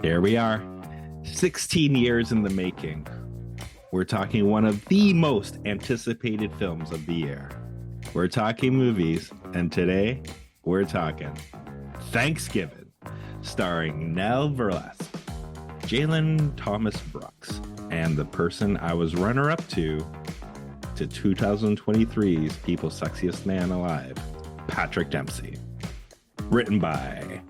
Here we are, 16 years in the making. We're talking one of the most anticipated films of the year. We're talking movies, and today we're talking Thanksgiving, starring Nell Burlesque, Jalen Thomas Brooks, and the person I was runner-up to 2023's People's Sexiest Man Alive, Patrick Dempsey. Written by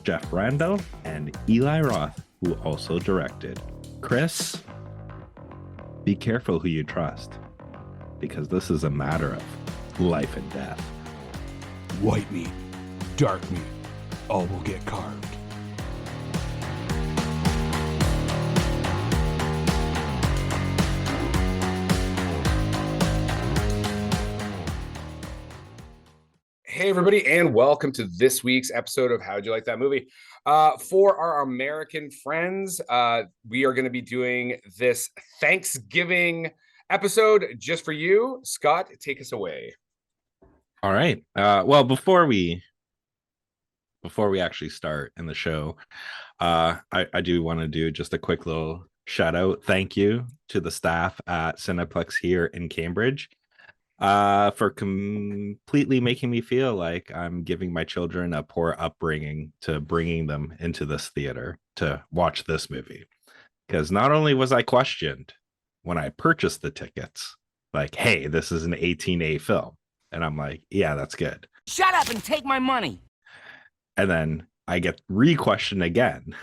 Jeff Randall and Eli Roth, who also directed. Chris, be careful who you trust, because this is a matter of life and death. White meat, dark meat, all will get carved. Hey, everybody, and welcome to this week's episode of How'd You Like That Movie? For our American friends, we are going to be doing this Thanksgiving episode just for you. Scott, take us away. All right. Well, before we actually start in the show, I do want to do just a quick little shout out. Thank you to the staff at Cineplex here in Cambridge. For completely making me feel like I'm giving my children a poor upbringing to bringing them into this theater to watch this movie. Because not only was I questioned when I purchased the tickets, like, hey, this is an 18A film. And I'm like, yeah, that's good. Shut up and take my money. And then I get re-questioned again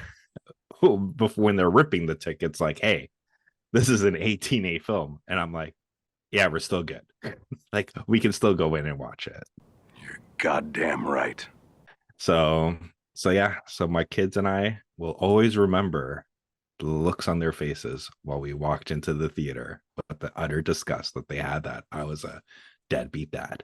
before when they're ripping the tickets, like, hey, this is an 18A film. And I'm like, yeah, we're still good. Like, we can still go in and watch it. You're goddamn right. So yeah. So my kids and I will always remember the looks on their faces while we walked into the theater, but the utter disgust that they had that I was a deadbeat dad.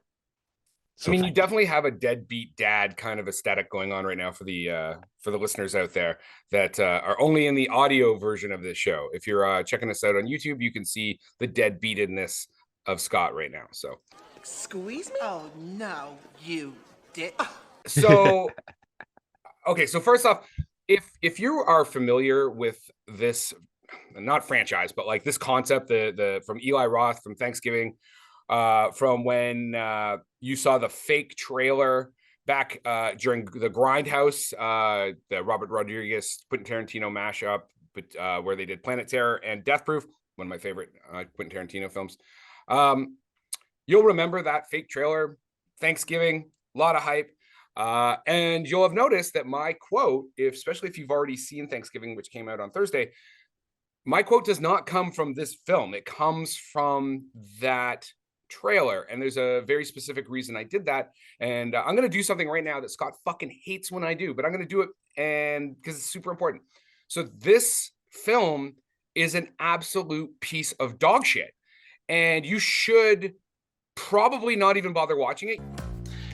So I mean, you definitely have a deadbeat dad kind of aesthetic going on right now for the listeners out there that are only in the audio version of this show. If you're checking us out on YouTube, you can see the deadbeatedness of Scott right now. So Squeeze me? Oh no, you did. So okay, so first off, if you are familiar with this, not franchise, but like this concept, the from Eli Roth from Thanksgiving, from when you saw the fake trailer back during the Grindhouse, the Robert Rodriguez Quentin Tarantino mashup, but where they did Planet Terror and Death Proof, one of my favorite Quentin Tarantino films. You'll remember that fake trailer, Thanksgiving, a lot of hype. And you'll have noticed that my quote, especially if you've already seen Thanksgiving, which came out on Thursday, my quote does not come from this film. It comes from that trailer. And there's a very specific reason I did that. And I'm going to do something right now that Scott fucking hates when I do, but I'm going to do it and because it's super important. So this film is an absolute piece of dog shit. And you should probably not even bother watching it.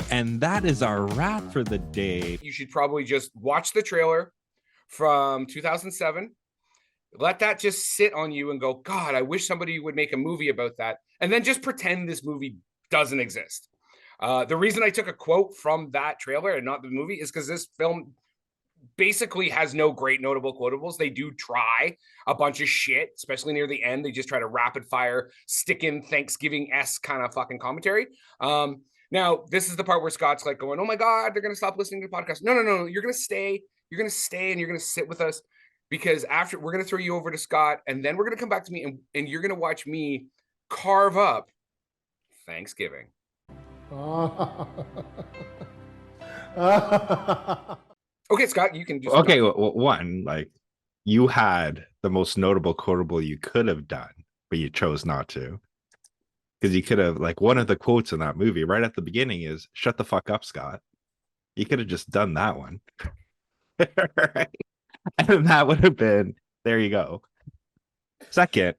And that is our wrap for the day. You should probably just watch the trailer from 2007. Let that just sit on you and go, God, I wish somebody would make a movie about that. And then just pretend this movie doesn't exist. The reason I took a quote from that trailer and not the movie is because this film basically has no great notable quotables. They do try a bunch of shit, especially near the end. They just try to rapid fire, stick in Thanksgiving-esque kind of fucking commentary. Now, this is the part where Scott's like going, oh my God, they're going to stop listening to the podcast. No. You're going to stay. You're going to stay and you're going to sit with us because after we're going to throw you over to Scott and then we're going to come back to me and you're going to watch me carve up Thanksgiving. Okay, Scott, you can do something. Okay, well, one, like, you had the most notable quotable you could have done, but you chose not to. Because you could have, like, one of the quotes in that movie right at the beginning is, shut the fuck up, Scott. You could have just done that one. Right? And that would have been, there you go. Second,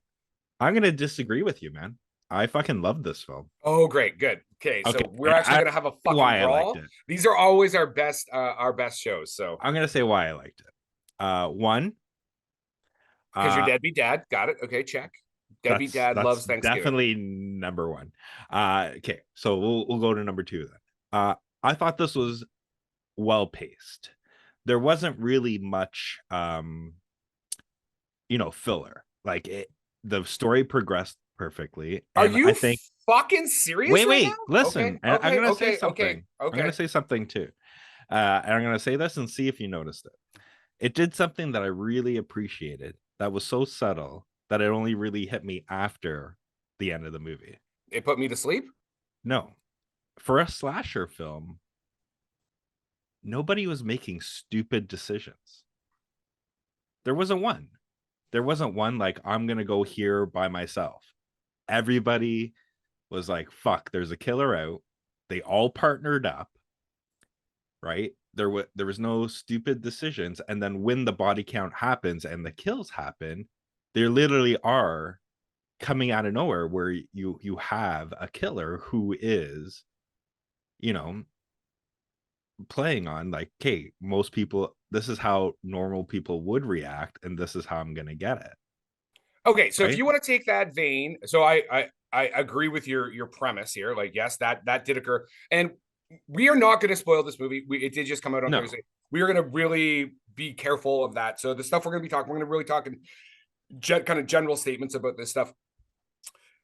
I'm going to disagree with you, man. I fucking love this film. Oh, great, good. Okay, so we're actually gonna have a fucking why brawl. I liked it. These are always our best shows. So I'm gonna say why I liked it. One, because your deadbeat dad, got it. Okay, check. Deadbeat dad loves Thanksgiving. Definitely number one. Okay, so we'll go to number two then. I thought this was well paced. there wasn't really much filler. Like the story progressed perfectly, Are and you I think fucking serious wait, right wait, now? Okay, listen. I'm okay, gonna say okay, something. okay, I'm gonna okay. say something too. And I'm gonna say this and see if you noticed it. It did something that I really appreciated that was so subtle that it only really hit me after the end of the movie. It put me to sleep. No, for a slasher film, nobody was making stupid decisions. There wasn't one. There wasn't one like, I'm going to go here by myself. Everybody was like, fuck, there's a killer out. They all partnered up, right? There was no stupid decisions. And then when the body count happens and the kills happen, there literally are coming out of nowhere where you have a killer who is, you know, playing on like, okay, most people, this is how normal people would react, and this is how I'm gonna get it. Okay, so if Right? you want to take that vein, so I agree with your premise here. Like, yes, that did occur, and we are not going to spoil this movie. It did just come out on No. Thursday. We are going to really be careful of that. So the stuff we're going to be talking, we're going to really talk in kind of general statements about this stuff.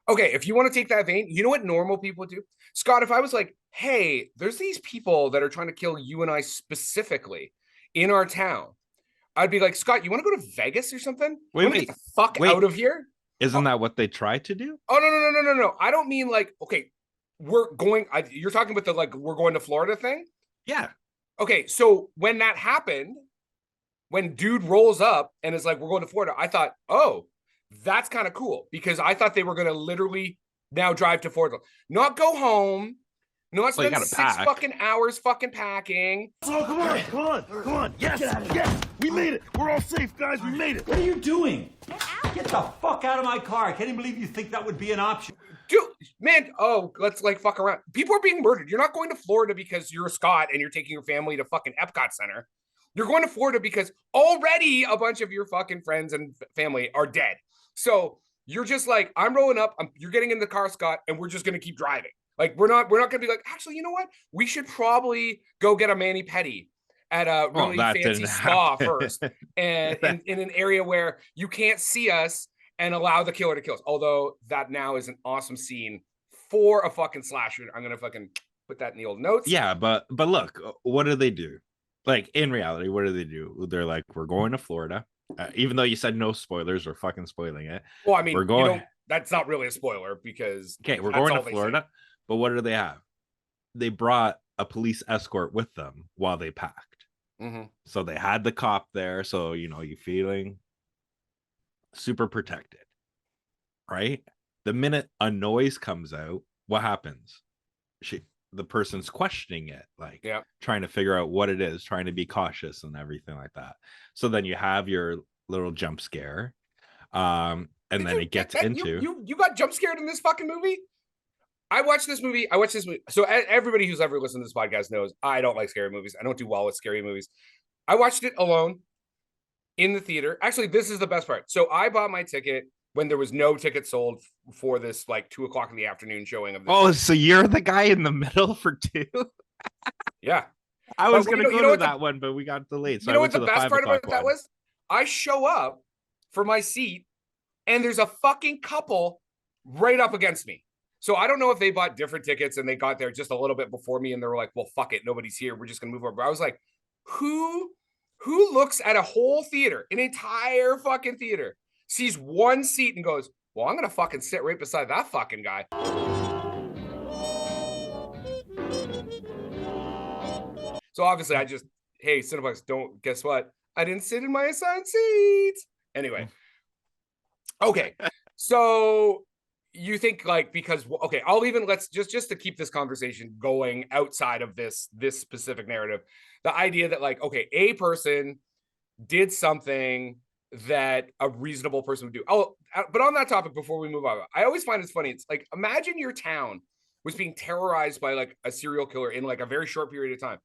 Okay, if you want to take that vein, you know what normal people do, Scott. If I was like, hey, there's these people that are trying to kill you and I specifically in our town, I'd be like, Scott, you want to go to Vegas or something? You Wait, want to wait, get the fuck wait. out of here? Isn't that what they tried to do? Oh, no. I don't mean like, okay, we're going, you're talking about the like, we're going to Florida thing? Yeah. Okay, so when that happened, when dude rolls up and is like, we're going to Florida, I thought, oh, that's kind of cool, because I thought they were going to literally now drive to Florida, not go home, not Well, you spend gotta 6 pack. fucking hours fucking packing. Oh, come on. Yes, we made it. We're all safe, guys. We made it. What are you doing? Get the fuck out of my car. I can't even believe you think that would be an option. Dude, man, oh, let's like fuck around. People are being murdered. You're not going to Florida because you're Scott and you're taking your family to fucking Epcot Center. You're going to Florida because already a bunch of your fucking friends and family are dead. So you're just like, I'm rolling up. You're getting in the car, Scott, and we're just going to keep driving. Like, we're not going to be like, actually, you know what? We should probably go get a mani-pedi at a really fancy spa first, and in an area where you can't see us, and allow the killer to kill us. Although that now is an awesome scene for a fucking slasher. I'm going to fucking put that in the old notes. Yeah, but look, what do they do? Like, in reality, what do they do? They're like, we're going to Florida. Even though you said no spoilers, we're fucking spoiling it. Well, I mean, we're going. That's not really a spoiler, because Okay, we're going to Florida. But what do they have? They brought a police escort with them while they packed. Mm-hmm. So they had the cop there. So, you feeling super protected, right? The minute a noise comes out, what happens? The person's questioning it, like, trying to figure out what it is, trying to be cautious and everything like that. So then you have your little jump scare, and then it gets into you got jump scared in this fucking movie. I watched this movie. So everybody who's ever listened to this podcast knows I don't like scary movies. I don't do well with scary movies. I watched it alone in the theater. Actually, this is the best part. So I bought my ticket when there was no ticket sold for this like 2:00 in the afternoon showing of this. Oh, so you're the guy in the middle for 2? Yeah. I was going to go to that one, but we got delayed. So you know I what went the to best part about one. that was? I show up for my seat and there's a fucking couple right up against me. So I don't know if they bought different tickets and they got there just a little bit before me and they were like, well, fuck it. Nobody's here. We're just going to move over. But I was like, who looks at a whole theater, an entire fucking theater, sees one seat and goes, well, I'm going to fucking sit right beside that fucking guy. So obviously I just, hey, Cineplex, don't, guess what? I didn't sit in my assigned seat. Anyway. Okay. So you think like, because, okay, I'll even, let's just to keep this conversation going outside of this specific narrative, the idea that like, okay, a person did something that a reasonable person would do. Oh, but on that topic, before we move on, I always find it's funny. It's like, imagine your town was being terrorized by like a serial killer in like a very short period of time.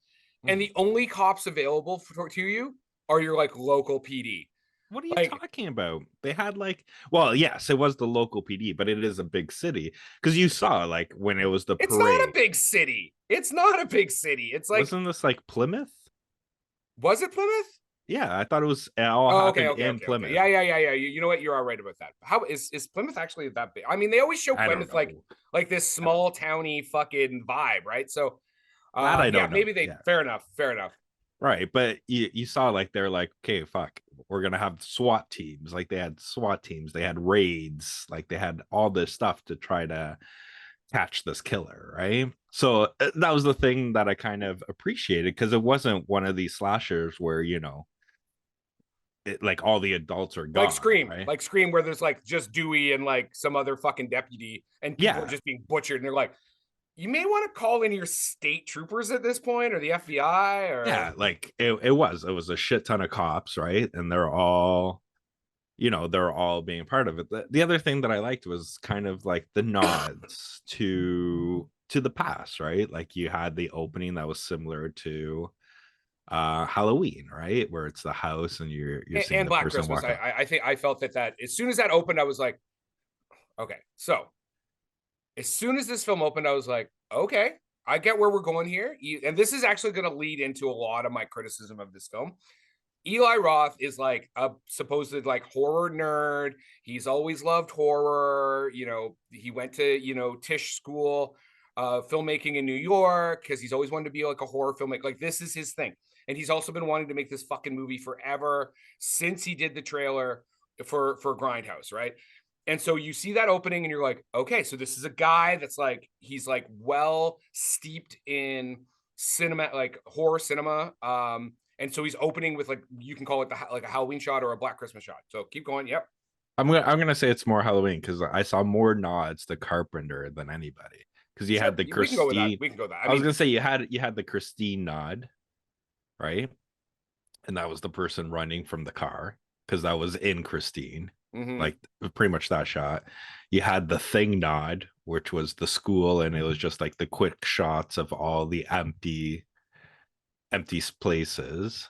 And the only cops available to you are your like local PD. What are you talking about? They had like, well, yes, it was the local PD, but it is a big city. Because you saw like when it was the parade. It's not a big city. It's not a big city. It's like, wasn't this like Plymouth? Was it Plymouth? Yeah, I thought it was it all Oh, happened okay. in Plymouth. Yeah. You know what? You're all right about that. How is Plymouth actually that big? I mean, they always show I don't Plymouth know. like this small towny fucking vibe, right? So, That I yeah, don't know. maybe they. Yeah. Fair enough. Right, but you saw like they're like, okay, fuck, we're gonna have SWAT teams. Like they had SWAT teams, they had raids, like they had all this stuff to try to catch this killer, right? So that was the thing that I kind of appreciated because it wasn't one of these slashers where like all the adults are gone, right? Like Scream, where there's like just Dewey and like some other fucking deputy, and people are Yeah, just being butchered, and they're like, you may want to call in your state troopers at this point, or the FBI, yeah, or like it was a shit ton of cops, right? And they're all they're all being part of it. The other thing that I liked was kind of like the nods to the past, right? Like you had the opening that was similar to Halloween, right? Where it's the house and you're seeing and the Black person Christmas. walk up. I think I felt that as soon as that opened, I was like, okay. So as soon as this film opened, I was like, okay, I get where we're going here. And this is actually going to lead into a lot of my criticism of this film. Eli Roth is like a supposed like horror nerd. He's always loved horror. He went to, Tisch school, filmmaking in New York, because he's always wanted to be like a horror filmmaker. Like this is his thing. And he's also been wanting to make this fucking movie forever since he did the trailer for Grindhouse, right? And so you see that opening and you're like, okay, so this is a guy that's like, he's like well steeped in cinema, like horror cinema. And so he's opening with like, you can call it like a Halloween shot or a Black Christmas shot. So keep going. Yep. I'm gonna say it's more Halloween because I saw more nods to Carpenter than anybody. Because you Sure. had the We can go with that. Christine. We can go with that. I was gonna say you had the Christine nod, right? And that was the person running from the car because that was in Christine. Mhm. Like pretty much that shot. You had the thing nod, which was the school, and it was just like the quick shots of all the empty places.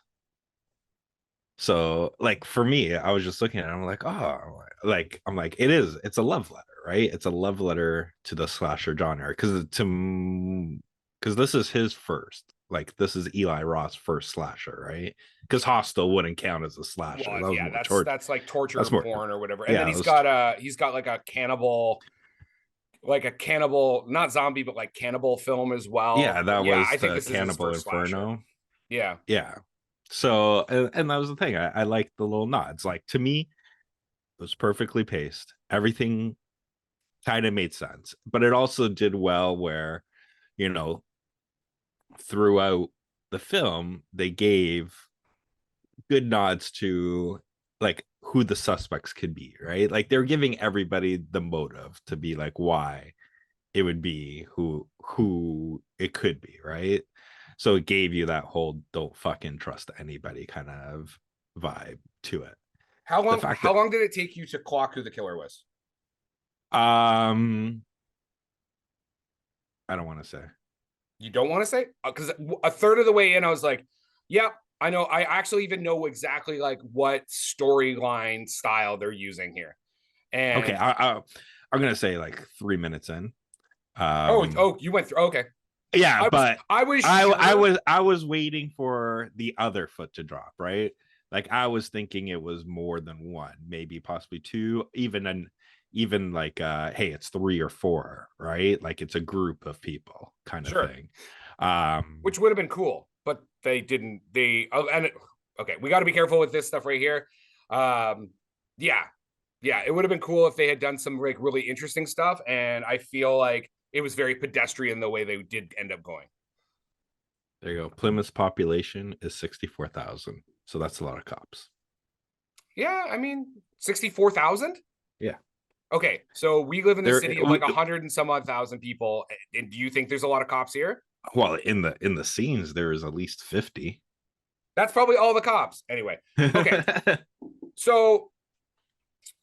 So like for me, I was just looking at it, I'm like, oh, like I'm like, it's a love letter, right? It's a love letter to the slasher genre because this is his first, like this is Eli Roth's first slasher, right? Because Hostel wouldn't count as a slasher. Well, That was yeah, more torture. that's like torture That's more porn or whatever. And then yeah, he's got like a cannibal, not zombie, but like cannibal film as well. yeah, that Yeah, was I think the this is his Cannibal first slasher. Inferno. Yeah. Yeah. So and that was the thing. I like the little nods. Like to me, it was perfectly paced. Everything kind of made sense, but it also did well where, you know, throughout the film, they gave good nods to like who the suspects could be, right? Like they're giving everybody the motive to be like why it would be who it could be, right? So it gave you that whole don't fucking trust anybody kind of vibe to it. How The long fact how that long did it take you to clock who the killer was? I don't want to say. You don't want to say? Because a third of the way in, I was like, yep, I know. I actually even know exactly like what storyline style they're using here. And Okay, I'm gonna say like 3 minutes in. you went through. Okay. Yeah, but I was I was waiting for the other foot to drop, right? Like I was thinking it was more than one, maybe possibly two, even like hey, it's 3 or 4, right? Like it's a group of people kind of sure. thing. Which would have been cool, but they didn't. Okay, we got to be careful with this stuff right here. Yeah, it would have been cool if they had done some like really interesting stuff, and I feel like it was very pedestrian the way they did end up going. There you go. Plymouth's population is 64,000, so that's a lot of cops. Yeah, I mean 64,000. Yeah. Okay, so we live in the There- city of like 100 and some odd thousand people, and do you think there's a lot of cops here? Well, in the scenes, there is at least 50. That's probably all the cops. Anyway, okay. So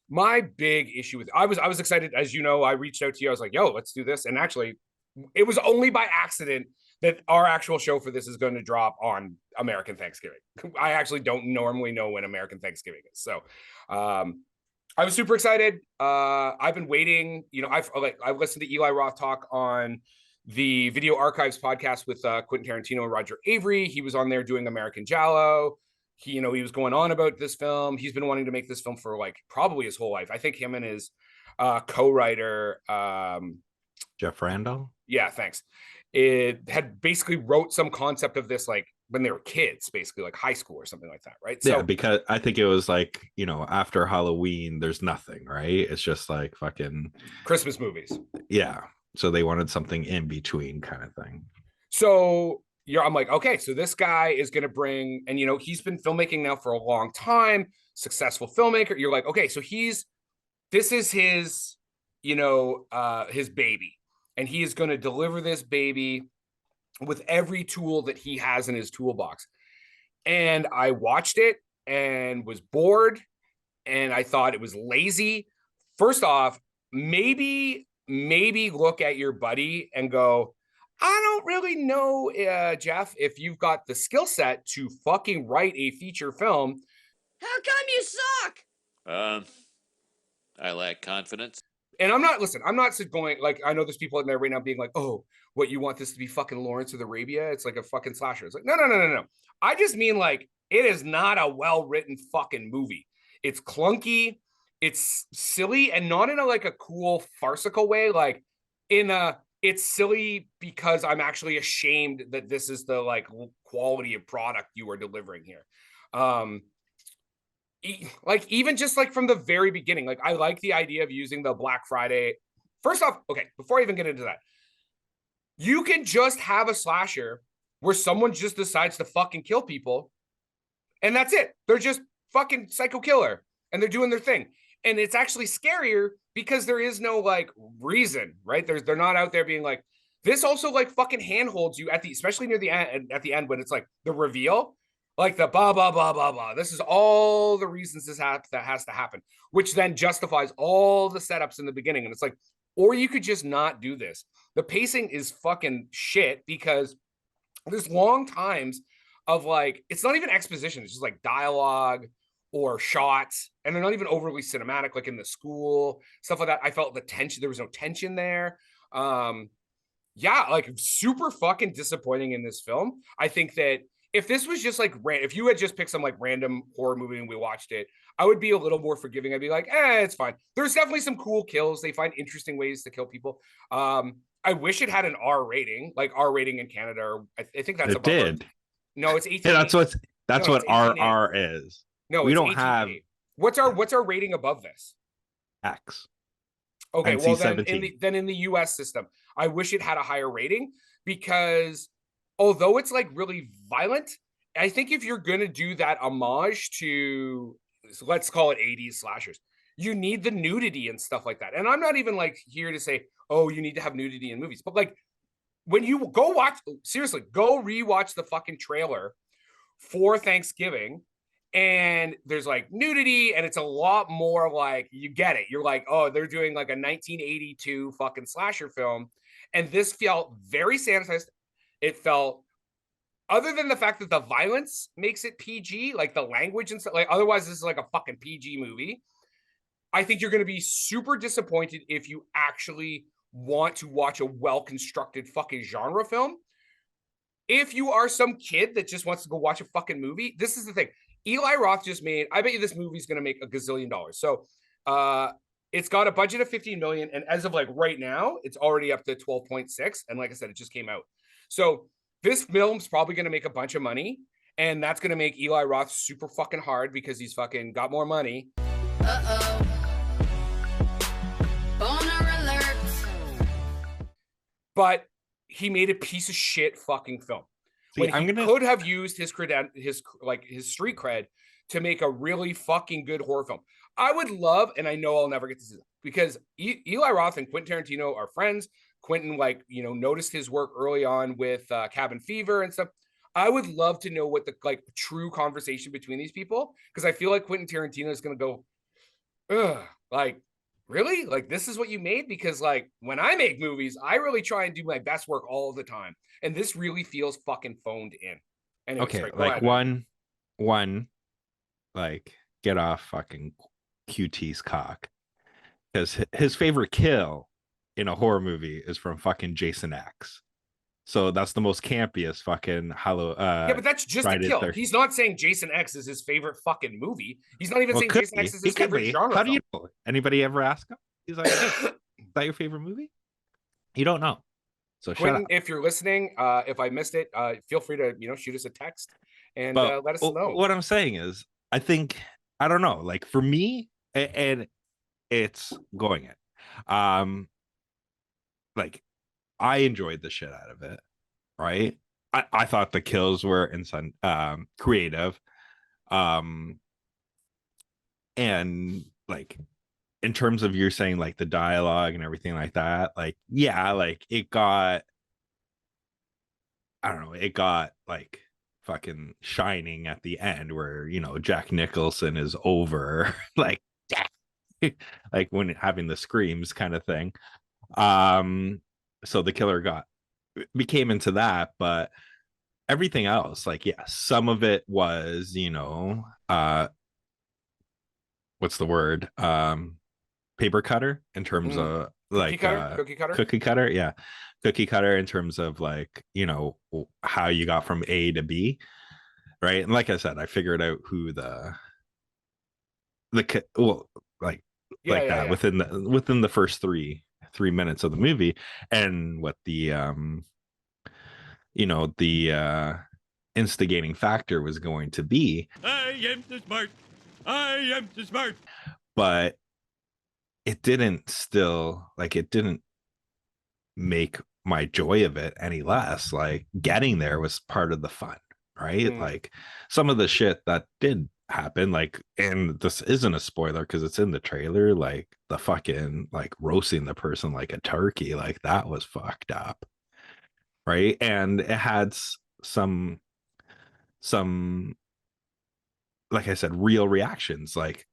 my big issue with I was excited, as you know, I reached out to you. I was like, yo, let's do this. And actually, it was only by accident that our actual show for this is going to drop on American Thanksgiving. I actually don't normally know when American Thanksgiving is. So I was super excited. I've been waiting. I've listened to Eli Roth talk on the Video Archives podcast with Quentin Tarantino and Roger Avery. He was on there doing American Giallo. He was going on about this film. He's been wanting to make this film for like probably his whole life. I think him and his co-writer, Jeff Randall. yeah, thanks. It had basically wrote some concept of this like when they were kids, basically like high school or something like that, right? Yeah, because I think it was like, after Halloween, there's nothing, right? It's just like fucking Christmas movies. Yeah. So they wanted something in between kind of thing. So I'm like, okay, so this guy is going to bring, and he's been filmmaking now for a long time, successful filmmaker. You're like, okay, so this is his, his baby, and he is going to deliver this baby with every tool that he has in his toolbox. And I watched it and was bored, and I thought it was lazy. First off, maybe look at your buddy and go, I don't really know, Jeff, if you've got the skill set to fucking write a feature film. How come you suck? I lack confidence. And I'm not going, like, I know there's people in there right now being like, oh, what, you want this to be fucking Lawrence of Arabia? It's like a fucking slasher. It's like, no. I just mean like, it is not a well-written fucking movie. It's clunky. It's silly, and not in a cool farcical way. Like it's silly because I'm actually ashamed that this is the like quality of product you are delivering here. Like even just like from the very beginning, like I like the idea of using the Black Friday. First off, okay, before I even get into that, you can just have a slasher where someone just decides to fucking kill people, and that's it. They're just fucking psycho killer, and they're doing their thing. And it's actually scarier because there is no like reason, right? They're not out there being like, this also like fucking handholds you especially near the end, at the end when it's like the reveal, like the blah, blah, blah, blah, blah. This is all the reasons that has to happen, which then justifies all the setups in the beginning. And it's like, or you could just not do this. The pacing is fucking shit because there's long times of like, it's not even exposition. It's just like dialogue or shots, and they're not even overly cinematic, like in the school stuff like that. I felt the tension, there was no tension there. Yeah, like super fucking disappointing in this film. I think that if this was just like if you had just picked some like random horror movie and we watched it, I would be a little more forgiving. I'd be like, it's fine. There's definitely some cool kills. They find interesting ways to kill people. I wish it had an R rating, like R rating in Canada, or I think that's it did. No, it's 18. Yeah, that's what RR is. No, we don't 18. have. What's our rating above this? X. Okay, NC well 17. then in the US system, I wish it had a higher rating, because although it's like really violent, I think if you're gonna do that homage to, let's call it 80s slashers, you need the nudity and stuff like that. And I'm not even like here to say, oh, you need to have nudity in movies, but like when you go rewatch the fucking trailer for Thanksgiving, and there's like nudity, and it's a lot more like, you get it. You're like, oh, they're doing like a 1982 fucking slasher film. And this felt very sanitized. It felt, other than the fact that the violence makes it PG, like the language and stuff, like otherwise this is like a fucking PG movie. I think you're going to be super disappointed if you actually want to watch a well-constructed fucking genre film. If you are some kid that just wants to go watch a fucking movie, this is the thing. Eli Roth just made, I bet you this movie's going to make $1 gazillion. So it's got a budget of 15 million. And as of like right now, it's already up to 12.6. And like I said, it just came out. So this film's probably going to make a bunch of money. And that's going to make Eli Roth super fucking hard because he's fucking got more money. Uh-oh. Boner alert. But he made a piece of shit fucking film. See, when he could have used his street cred to make a really fucking good horror film. I would love, and I know I'll never get to see that, because Eli Roth and Quentin Tarantino are friends. Quentin, noticed his work early on with Cabin Fever and stuff. I would love to know what the true conversation between these people, because I feel like Quentin Tarantino is going to go, ugh, really? Like, this is what you made? Because when I make movies, I really try and do my best work all the time. And this really feels fucking phoned in. Anyways, Okay, right, one, get off fucking QT's cock, because his favorite kill in a horror movie is from fucking Jason X. So that's the most campiest fucking Yeah, but that's just a Friday kill. 13th. He's not saying Jason X is his favorite fucking movie. He's not even Well, saying could Jason X be. is He his could favorite be. genre. How do you film. know? Anybody ever ask him? He's like, hey, is that your favorite movie? You don't know. So shut Quentin, up. if you're listening, if I missed it, feel free to shoot us a text and But let us know. what I'm saying is, I think I don't know. Like for me, and it's going it. Like I enjoyed the shit out of it. Right. I thought the kills were creative. And like in terms of you're saying like the dialogue and everything like that, like yeah, like it got I don't know, it got like fucking Shining at the end where Jack Nicholson is over like like when having the screams kind of thing. So the killer became into that, but everything else, like yeah, some of it was what's the word, paper cutter in terms of like cookie cutter. Cookie cutter, yeah, cookie cutter in terms of like how you got from A to B, right? And like I said, I figured out who well, like that within the first three minutes of the movie, and what the instigating factor was going to be. I am too smart. I am too smart. But it didn't make my joy of it any less. Like getting there was part of the fun, right? Like some of the shit that did happen, like, and this isn't a spoiler because it's in the trailer, like the fucking like roasting the person like a turkey, like that was fucked up, right? And it had some like I said, real reactions, like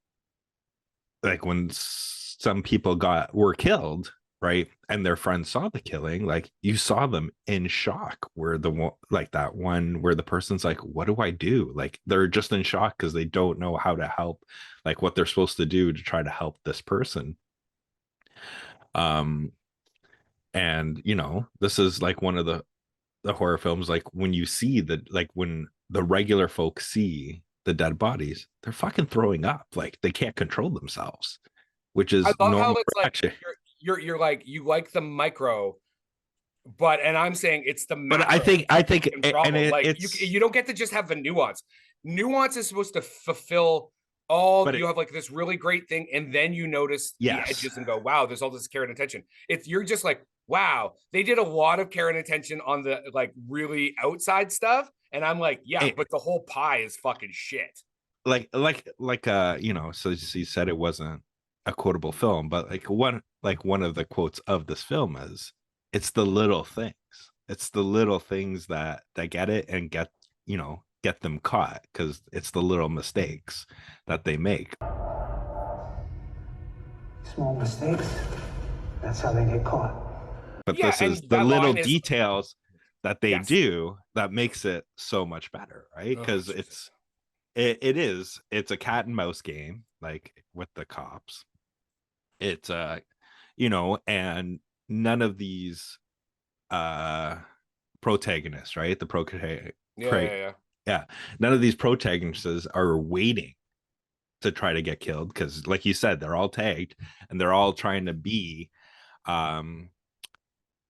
when some people were killed, right, and their friends saw the killing, like you saw them in shock, where that one where the person's like, what do I do? Like they're just in shock because they don't know how to help, like what they're supposed to do to try to help this person. And this is like one of the horror films, like when you see when the regular folks see the dead bodies, they're fucking throwing up, like they can't control themselves, which is I love normal how it's reaction. like you're like you like the micro, and I'm saying it's the macro. But I think you don't get to just have the nuance. Nuance is supposed to fulfill all. You have like this really great thing, and then you notice the edges and go, "Wow, there's all this care and attention." You're just like, "Wow, they did a lot of care and attention on the like really outside stuff," and I'm like, "Yeah, but the whole pie is fucking shit." So you said it wasn't a quotable film, but one of the quotes of this film is, it's the little things. It's the little things that get it and get them caught, because it's the little mistakes that they make. Small mistakes, that's how they get caught. But this is the little details that they do that makes it so much better, right? Because it's a cat and mouse game, like with the cops. It's and none of these protagonists, right? None of these protagonists are waiting to try to get killed, because like you said, they're all tagged and they're all trying to be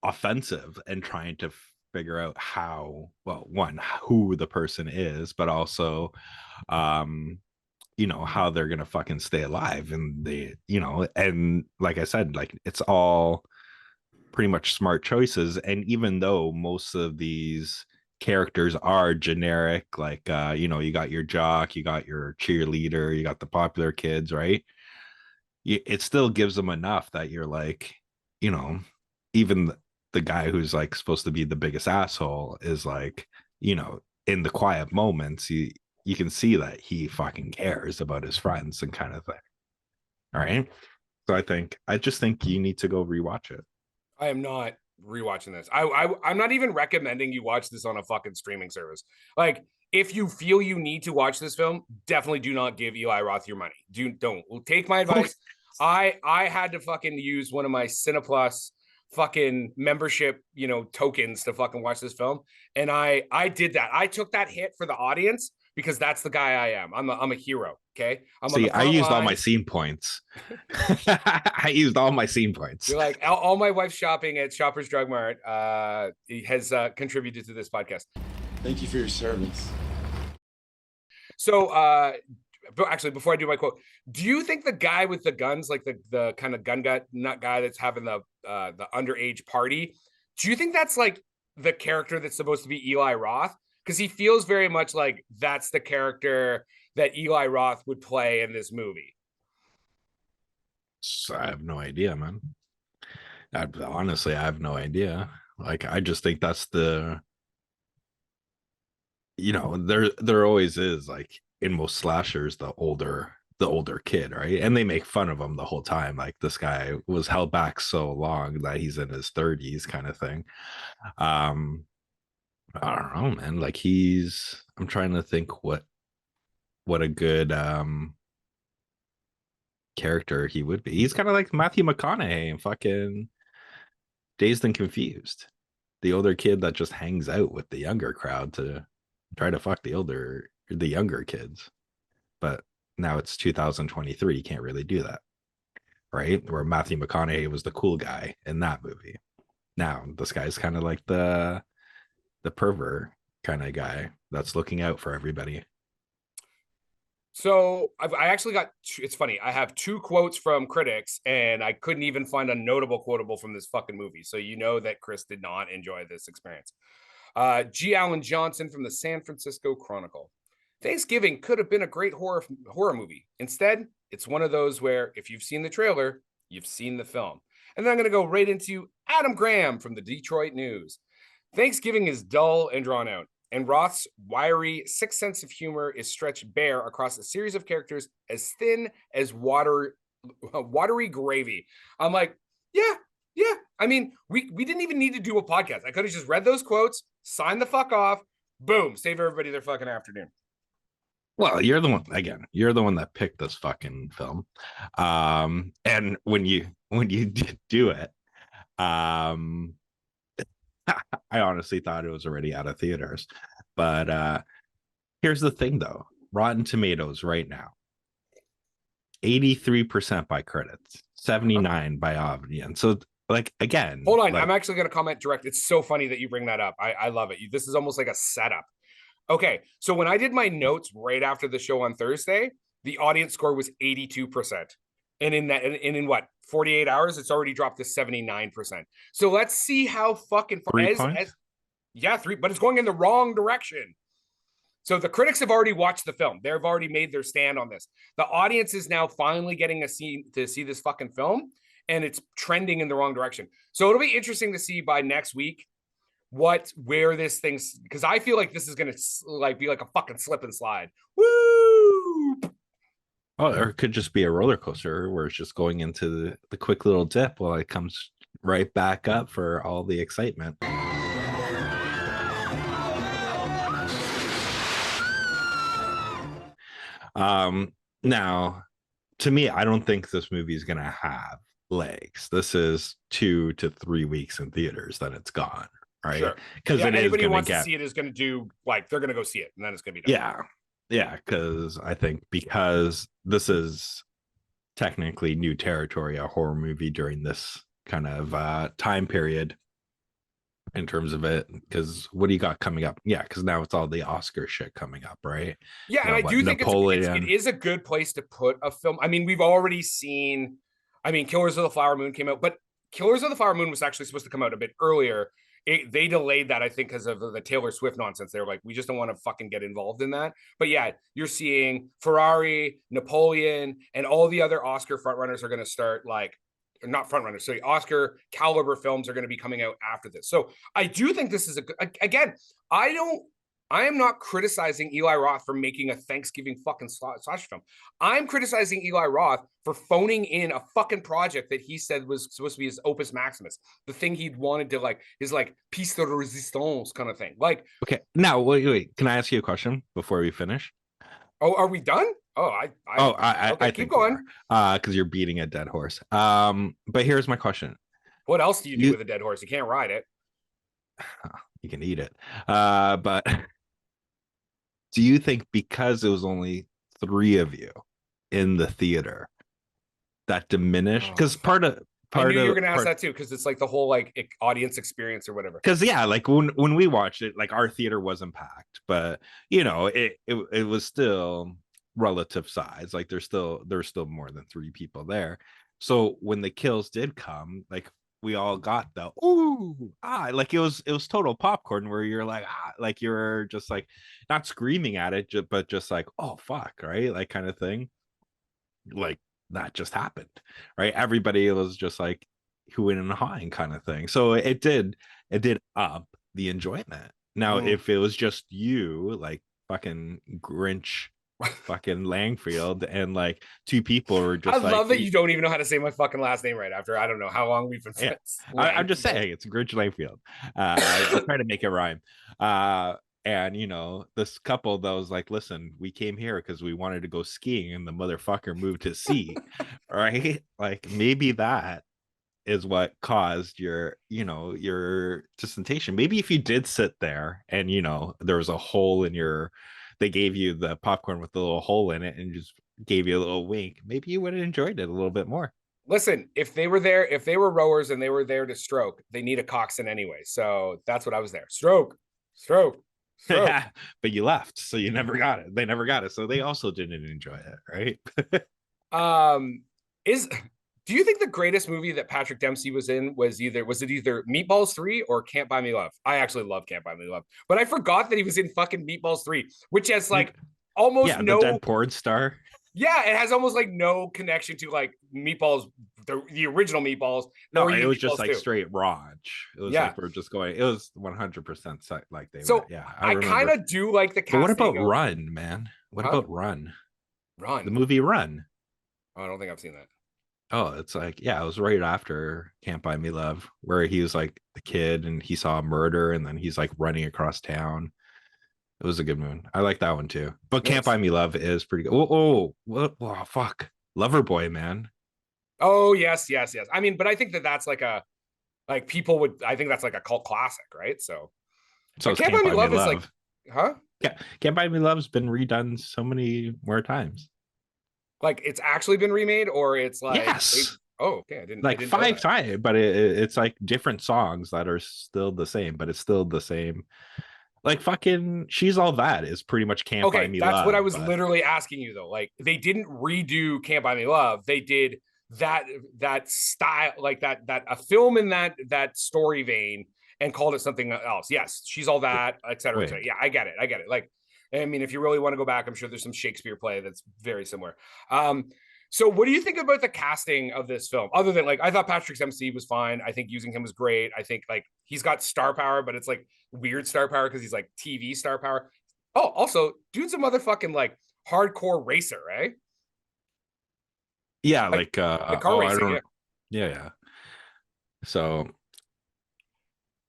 offensive and trying to figure out who the person is, but also how they're gonna fucking stay alive. And and like I said, like it's all pretty much smart choices. And even though most of these characters are generic, like you got your jock, you got your cheerleader, you got the popular kids, right? It still gives them enough that you're like, even the guy who's like supposed to be the biggest asshole is like, in the quiet moments, you can see that he fucking cares about his friends and kind of thing. All right. So I just think you need to go rewatch it. I am not rewatching this. I'm not even recommending you watch this on a fucking streaming service. Like, if you feel you need to watch this film, definitely do not give Eli Roth your money. Don't take my advice. I had to fucking use one of my Cineplus fucking membership, tokens to fucking watch this film. And I did that. I took that hit for the audience because that's the guy I am. I'm a hero. Okay. I used all my scene points. I used all my scene points. You're like, all my wife's shopping at Shoppers Drug Mart has contributed to this podcast. Thank you for your service. So, but actually, before I do my quote, do you think the guy with the guns, like the kind of gun nut guy that's having the underage party, do you think that's like the character that's supposed to be Eli Roth? Because he feels very much like that's the character that Eli Roth would play in this movie. I have no idea, man. Honestly, I have no idea. Like, I just think that's there always is, like, in most slashers, the older kid, right? And they make fun of him the whole time. Like, this guy was held back so long that he's in his 30s kind of thing. I don't know, man. Like, I'm trying to think what a good character he would be. He's kind of like Matthew McConaughey in fucking Dazed and Confused, the older kid that just hangs out with the younger crowd to try to fuck the younger kids. But now it's 2023, you can't really do that, right? Where Matthew McConaughey was the cool guy in that movie. Now this guy's kind of like the pervert kind of guy that's looking out for everybody. So I actually got, it's funny, I have 2 quotes from critics and I couldn't even find a notable quotable from this fucking movie. So you know that Chris did not enjoy this experience. G. Allen Johnson from the San Francisco Chronicle. Thanksgiving could have been a great horror movie. Instead, it's one of those where if you've seen the trailer, you've seen the film. And then I'm going to go right into Adam Graham from the Detroit News. Thanksgiving is dull and drawn out, and Roth's wiry sixth sense of humor is stretched bare across a series of characters as thin as watery gravy. I'm like, yeah. I mean, we didn't even need to do a podcast. I could have just read those quotes, signed the fuck off, boom, save everybody their fucking afternoon. Well, you're the one that picked this fucking film. And when you do it, I honestly thought it was already out of theaters. But here's the thing, though. Rotten Tomatoes right now, 83% by critics, 79 by audience. So, like, again, hold on, like, I'm actually going to comment direct. It's so funny that you bring that up. I love it. This is almost like a setup. Okay, so when I did my notes right after the show on Thursday, the audience score was 82%. And in what, 48 hours, it's already dropped to 79%. So let's see how fucking far. 3 points? Yeah, 3, but it's going in the wrong direction. So the critics have already watched the film. They've already made their stand on this. The audience is now finally getting to see this fucking film, and it's trending in the wrong direction. So it'll be interesting to see by next week where this thing's, because I feel like this is gonna like be like a fucking slip and slide. Woo! Oh, or it could just be a roller coaster where it's just going into the quick little dip while it comes right back up for all the excitement. Now, to me, I don't think this movie is gonna have legs. This is 2 to 3 weeks in theaters, then it's gone, right? Because anybody who wants to see it is going to do, like, they're going to go see it, and then it's going to be done. Yeah, because I think because this is technically new territory, a horror movie during this kind of time period in terms of it. Because what do you got coming up? Yeah, because now it's all the Oscar shit coming up, right? Yeah, and I do think it is a good place to put a film. I mean, we've already seen, Killers of the Flower Moon came out, but Killers of the Flower Moon was actually supposed to come out a bit earlier. They delayed that, I think, because of the Taylor Swift nonsense. They were like, we just don't want to fucking get involved in that. But yeah, you're seeing Ferrari, Napoleon, and all the other Oscar frontrunners are going to start, like, not frontrunners, sorry, Oscar caliber films are going to be coming out after this. So I do think this is again, I am not criticizing Eli Roth for making a Thanksgiving fucking slasher film. I'm criticizing Eli Roth for phoning in a fucking project that he said was supposed to be his opus maximus, the thing he'd wanted to, like, his, like, piece de resistance kind of thing. Like, okay, now wait, can I ask you a question before we finish? Oh, are we done? Oh, I I keep going. because you're beating a dead horse. But here's my question: What else do you do You- with a dead horse? You can't ride it. You can eat it. But do you think because it was only 3 of you in the theater that diminished? Because I knew you were gonna ask that too, because it's like the whole like audience experience or whatever. Because yeah, like when we watched it, like our theater wasn't packed, but it was still relative size. Like there's still more than 3 people there. So when the kills did come, like we all got the like it was total popcorn where you're like like you're just like not screaming at it, but just like, oh fuck, right, like kind of thing. Like that just happened, right? Everybody was just like hooing and hawing kind of thing. So it did up the enjoyment. Now if it was just you, like fucking Grinch, fucking Langfield, and like 2 people were just I love that you don't even know how to say my fucking last name right after I don't know how long we've been friends. I'm just saying it's Grinch Langfield. I try to make it rhyme. And this couple that was like, listen, we came here because we wanted to go skiing, and the motherfucker moved his seat, right? Like maybe that is what caused your distentation. Maybe if you did sit there and there was a hole in they gave you the popcorn with the little hole in it and just gave you a little wink, maybe you would have enjoyed it a little bit more. Listen, if they were rowers and they were there to stroke, they need a coxswain anyway. So that's what I was there. Stroke. Yeah, but you left, so you never got it. They never got it, so they also didn't enjoy it, right? Do you think the greatest movie that Patrick Dempsey was in was either Meatballs 3 or Can't Buy Me Love? I actually love Can't Buy Me Love, but I forgot that he was in fucking Meatballs 3, which has like almost no the dead porn star. Yeah, it has almost like no connection to like Meatballs, the original Meatballs. No, it was just like 2. straight raunch. It was like we're just going. It was 100% like they. So went. Yeah, I kind of do like the casting. But what about Run, man? What about Run? Run, the movie Run. Oh, I don't think I've seen that. Oh, it's like, yeah, it was right after Can't Buy Me Love, where he was like the kid and he saw a murder and then he's like running across town. It was a good movie. I like that one too. But Can't Buy Me Love is pretty good. Oh, fuck. Loverboy, man. Oh, yes. I mean, but I think that's like people would, I think that's like a cult classic, right? So Can't Buy Me Love is like, huh? Yeah, Can't Buy Me Love's been redone so many more times. Like it's actually been remade, or it's like yes. Okay, I didn't 5 times, but it's like different songs that are still the same, but it's still the same. Like fucking She's All That is pretty much Can't Buy Me Love. That's what I was literally asking you though. Like they didn't redo Can't Buy Me Love. They did that style, like that a film in that story vein, and called it something else. Yes, She's All That, etc. Yeah, I get it. Like, I mean, if you really want to go back, I'm sure there's some Shakespeare play that's very similar. So what do you think about the casting of this film? Other than like, I thought Patrick Dempsey was fine. I think using him was great. I think like he's got star power, but it's like weird star power because he's like TV star power. Oh, also, dude's a motherfucking like hardcore racer, right? Yeah, like car racing. Yeah. So,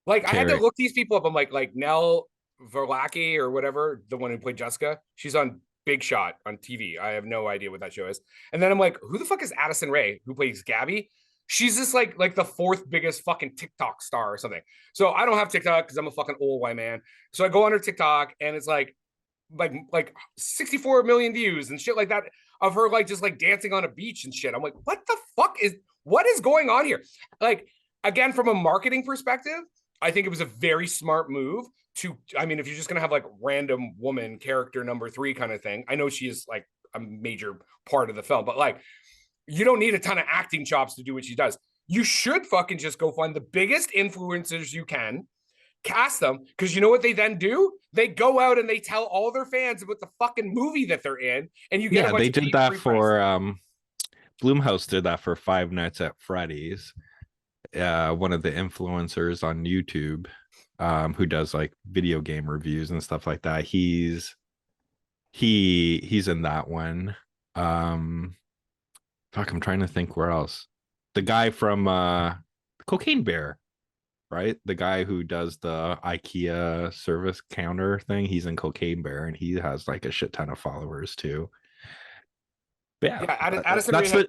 like, I had to look these people up. I'm like Nell Verlacki or whatever, the one who played Jessica. She's on Big Shot on TV. I have no idea what that show is. And then I'm like, who the fuck is Addison Rae, who plays Gabby? She's just like the 4th biggest fucking TikTok star or something. So I don't have TikTok because I'm a fucking old white man. So I go on her TikTok and it's like 64 million views and shit like that of her like just like dancing on a beach and shit. I'm like, what is going on here? Like, again, from a marketing perspective, I think it was a very smart move I mean, if you're just gonna have like random woman character number 3 kind of thing, I know she is like a major part of the film, but like you don't need a ton of acting chops to do what she does. You should fucking just go find the biggest influencers you can, cast them, because you know what they then do? They go out and they tell all their fans about the fucking movie that they're in, and you get they did that for Blumhouse did that for Five Nights at Freddy's. One of the influencers on YouTube, who does like video game reviews and stuff like that. He's in that one. Fuck, I'm trying to think where else. The guy from Cocaine Bear, right? The guy who does the IKEA service counter thing. He's in Cocaine Bear, and he has like a shit ton of followers too. But yeah,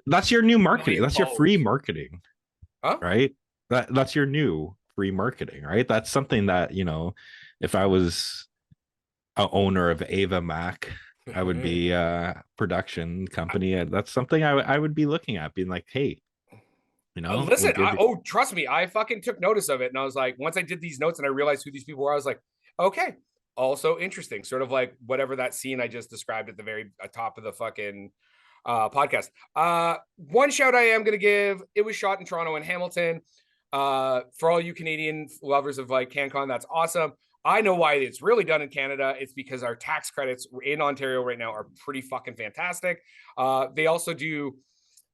that's your new marketing. That's your free marketing, right? That's your new free marketing, right? That's something that, if I was a owner of Ava Mac, I would be a production company. That's something I would be looking at, being like, hey, Listen, we'll give you... trust me, I fucking took notice of it. And I was like, once I did these notes and I realized who these people were, I was like, okay, also interesting. Sort of like whatever that scene I just described at the very top of the fucking podcast. One shout I am going to give, it was shot in Toronto and Hamilton. For all you Canadian lovers of like CanCon, that's awesome. I know why it's really done in Canada. It's because our tax credits in Ontario right now are pretty fucking fantastic. They also do,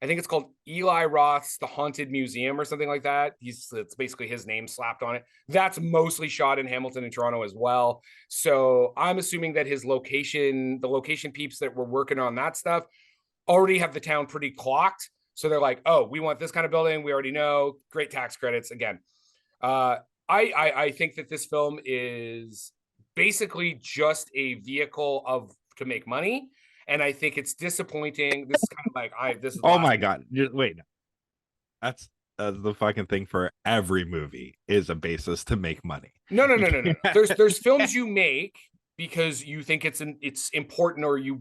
I think it's called Eli Roth's The Haunted Museum or something like that. It's basically his name slapped on it. That's mostly shot in Hamilton and Toronto as well. So I'm assuming that the location peeps that were working on that stuff already have the town pretty clocked. So they're like, oh, we want this kind of building. We already know. Great tax credits. Again, I think that this film is basically just a vehicle to make money. And I think it's disappointing. This is kind of like this is oh my god, wait, that's the fucking thing for every movie is a basis to make money. No. There's films you make because you think it's important, or you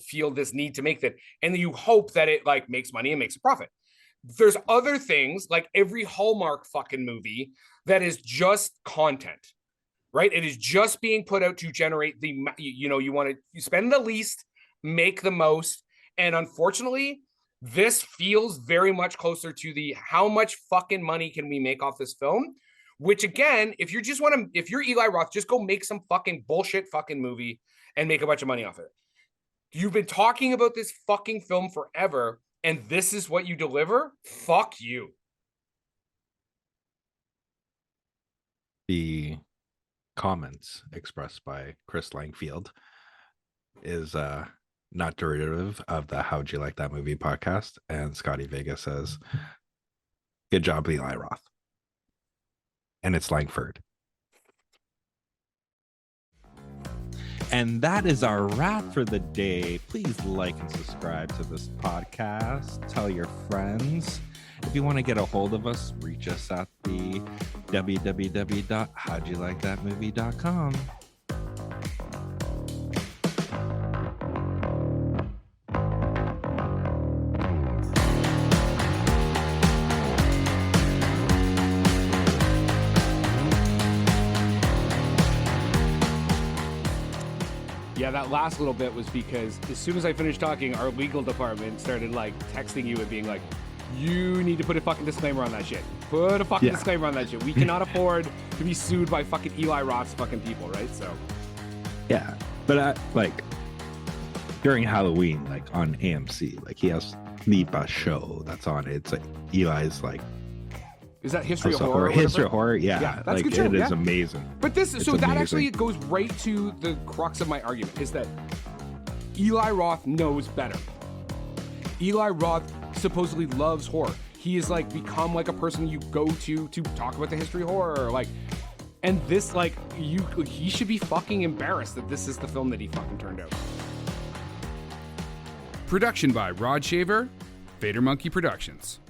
feel this need to make that, and then you hope that it like makes money and makes a profit. There's other things like every Hallmark fucking movie that is just content, right? It is just being put out to generate you want to spend the least, make the most. And unfortunately, this feels very much closer to the how much fucking money can we make off this film, which again, if you're Eli Roth, just go make some fucking bullshit fucking movie and make a bunch of money off it. You've been talking about this fucking film forever, and this is what you deliver? Fuck you. The comments expressed by Chris Langfield is not derivative of the How'd You Like That Movie podcast. And Scotty Vega says, good job, Eli Roth. And it's Langford. And that is our wrap for the day. Please like and subscribe to this podcast. Tell your friends. If you want to get a hold of us, reach us at the www.howdyoulikethatmovie.com. Yeah, that last little bit was because as soon as I finished talking, our legal department started like texting you and being like, you need to put a fucking disclaimer on that shit. Put a fucking disclaimer on that shit. We cannot afford to be sued by fucking Eli Roth's fucking people, right? So. Yeah, but like during Halloween, like on AMC, like he has the best show that's on it. It's like Eli's like. Is that History of Horror? History of Horror, yeah. That's like, good show, it is amazing. But that actually it goes right to the crux of my argument, is that Eli Roth knows better. Eli Roth supposedly loves horror. He is like become like a person you go to talk about the history of horror, like, and this like he should be fucking embarrassed that this is the film that he fucking turned out. Production by Rod Shaver, Vader Monkey Productions.